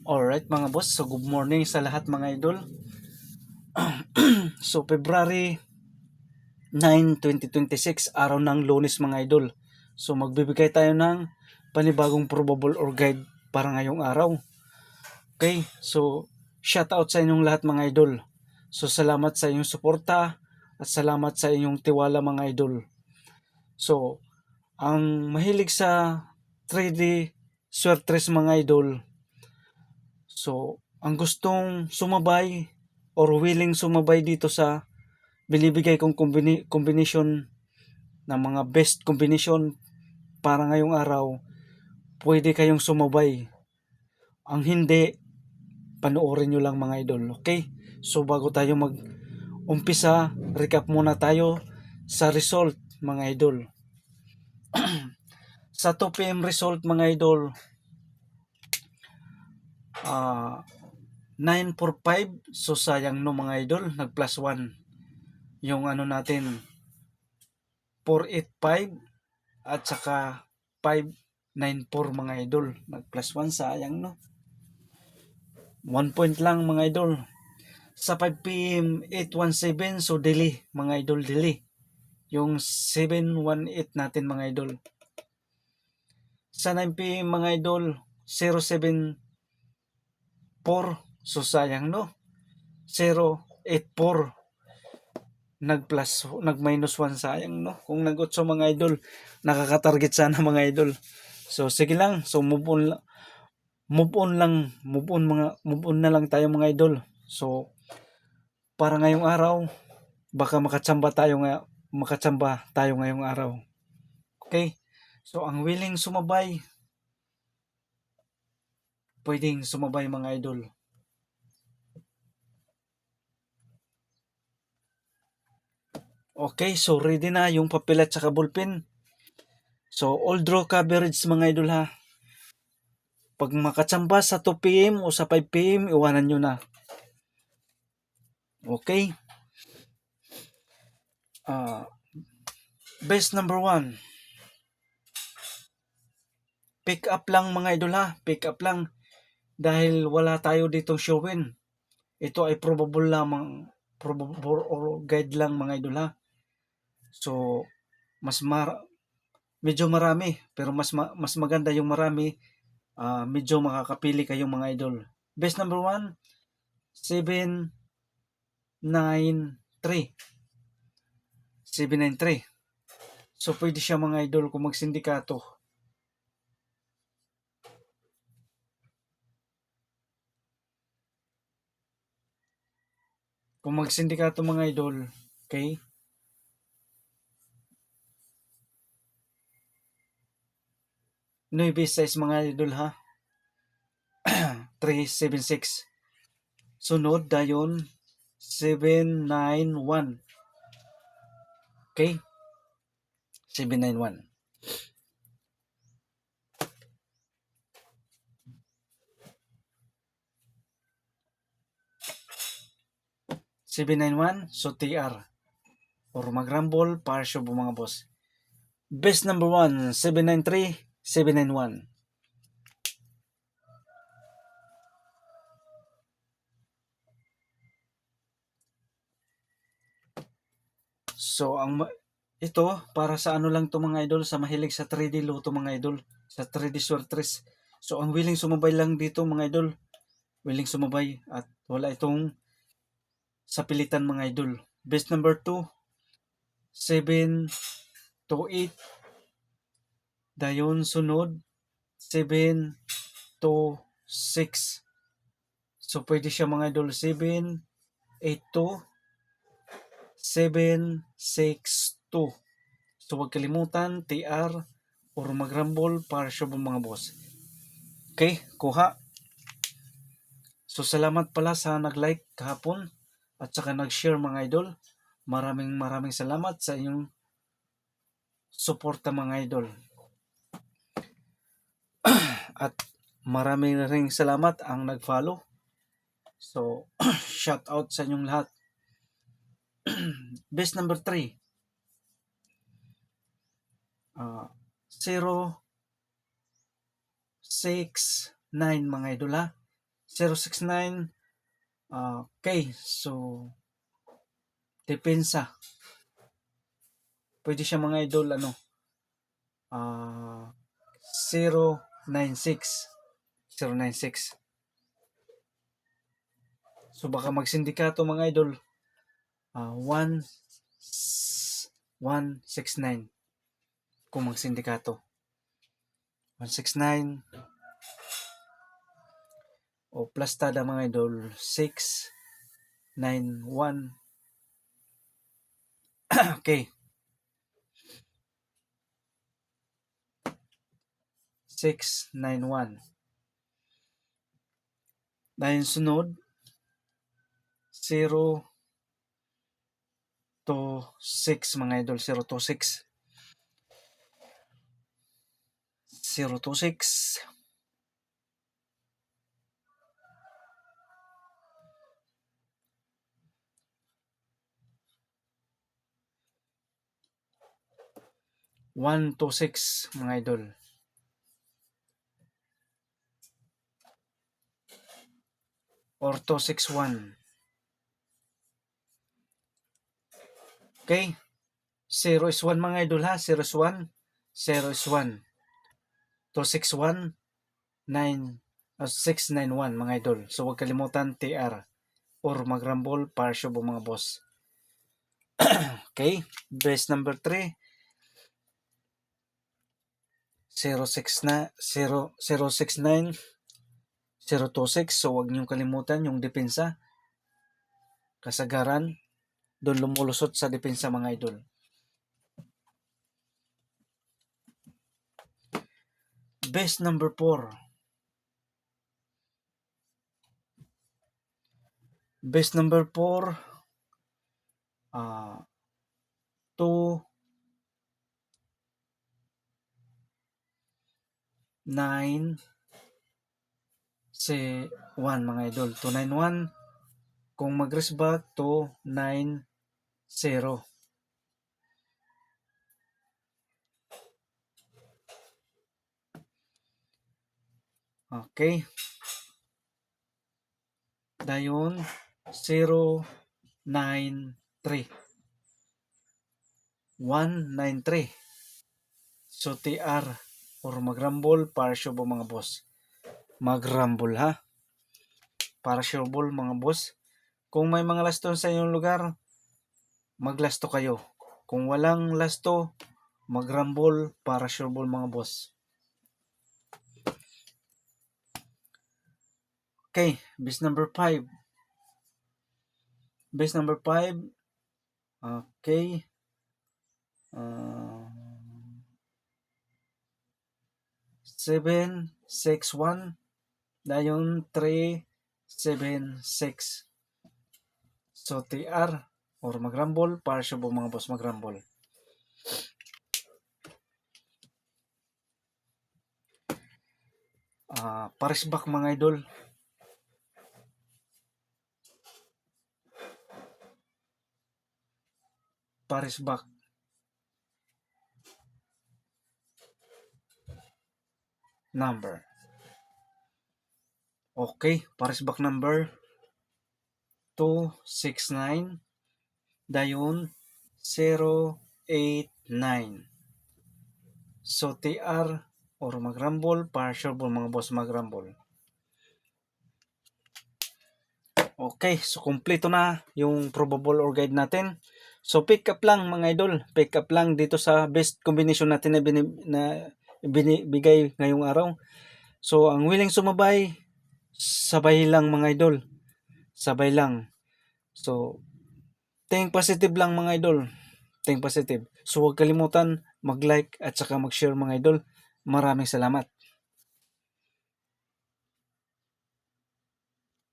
Alright mga boss, so good morning sa lahat mga idol. So February 9, 2026, araw ng Lunes mga idol. So magbibigay tayo ng panibagong probable or guide para ngayong araw. Okay, so shout out sa inyong lahat mga idol. So salamat sa inyong suporta at salamat sa inyong tiwala mga idol. So ang mahilig sa 3D Swertres mga idol, so ang gustong sumabay or willing sumabay dito sa binibigay kong combination ng mga best combination para ngayong araw, pwede kayong sumabay. Ang hindi, panoorin nyo lang mga idol. Okay? So bago tayo mag-umpisa, recap muna tayo sa result mga idol. Sa 2 PM result mga idol, 945. So sayang no mga idol, nag plus 1 yung ano natin, 485 at saka 594 mga idol. Nag plus 1, sayang no. 1 point lang mga idol. Sa 5 PM 817, so delay mga idol, delay. Yung 718 natin mga idol. Sa 9 PM mga idol 074, so sayang no. 084, nag minus 1, sayang no. Kung nag-8 mga idol, nakaka-target sana mga idol. So sige lang, so move on na lang tayo mga idol. So para ngayong araw, baka makachamba tayo ngayong araw. Okay? So ang willing sumabay, pwedeng sumabay mga idol. Okay, so ready na yung papel at saka ballpen. So all draw coverage mga idol ha. Pag makachamba sa 2 PM o sa 5 PM, iwanan nyo na. Okay? Best number 1. Pick up lang mga idol ha. Pick up lang. Dahil wala tayo ditong showin. Ito ay probable or guide lang mga idol ha. So medyo marami, pero mas maganda yung marami. Medyo makakapili kayong mga idol. Best number 1, 793. 793. So pwede siya mga idol kung magsindikato. Kung magsindikato mga idol, okay? 9-6 mga idol ha. 376. Sunod dayon 791. Okay? 791. 791, so TR. Or mag-rumble, para sure po mga boss. Best number 1, 793, 791. So ito para sa ano lang to mga idol, sa mahilig sa 3D Lotto mga idol, sa 3D Sortres. So ang willing sumabay lang dito mga idol, willing sumabay at wala itong sa pilitan mga idol. Best number 2, 7 to 8. Dayon sunod 7 to 6. So pwede siya mga idol 7, 8 to 7, 6 to. So huwag kalimutan TR or mag-rumble para sure mga boss. Okay, kuha. So salamat pala sa nag-like kahapon at saka nag-share mga idol. Maraming salamat sa inyong suporta mga idol. At maraming ring salamat ang nag-follow. So shout out sa inyong lahat. Best number 3. 0, 6, 9 mga idol ha. 069. Okay, so depensa. Pwede siya mga idol, 096. 096. So baka magsindikato mga idol, 169 kung magsindikato. 169 o plus tada mga idol 691. Okay. 691. Dahil sunod 0 to 6 mga idol, 0 to 6. 0 to 6. 1 to 6 mga idol. Or 261. Okay? 0 is 1 mga idol ha. 0 is 1. 0 is 1. 261. 691 mga idol. So huwag kalimutan TR or magrambol parsyo po mga boss. Okay? Base number 3. 069. 026. So huwag niyong kalimutan yung depensa. Kasagaran. Doon lumulusot sa depensa mga idol. Base number 4. Base number 4. 2 9 1 mga idol. 291. Kung mag-rest back to 9 0. Okay. Dayon 0 9 3. 193. So TR or magrambol para sure po mga boss. Magrambol ha. Para sure ball mga boss. Kung may mga lasto sa inyong lugar, maglasto kayo. Kung walang lasto, magrambol para sure ball mga boss. Okay, base number 5. Base number 5. Okay. 761. Dayon 376. So TR or magrambol para sure po mga boss magrambol. Pares back mga idol. Pares back. Number. Okay, pares back number 269. Dayon 089. So TR or magrambol para sure po mga boss magrambol. Okay, so kumpleto na yung probable or guide natin. So pick up lang mga idol, pick up lang dito sa best combination natin na binibigay ngayong araw. So ang willing sumabay, sabay lang mga idol. Sabay lang. So think positive lang mga idol. Think positive. So huwag kalimutan mag-like at saka mag-share mga idol. Maraming salamat.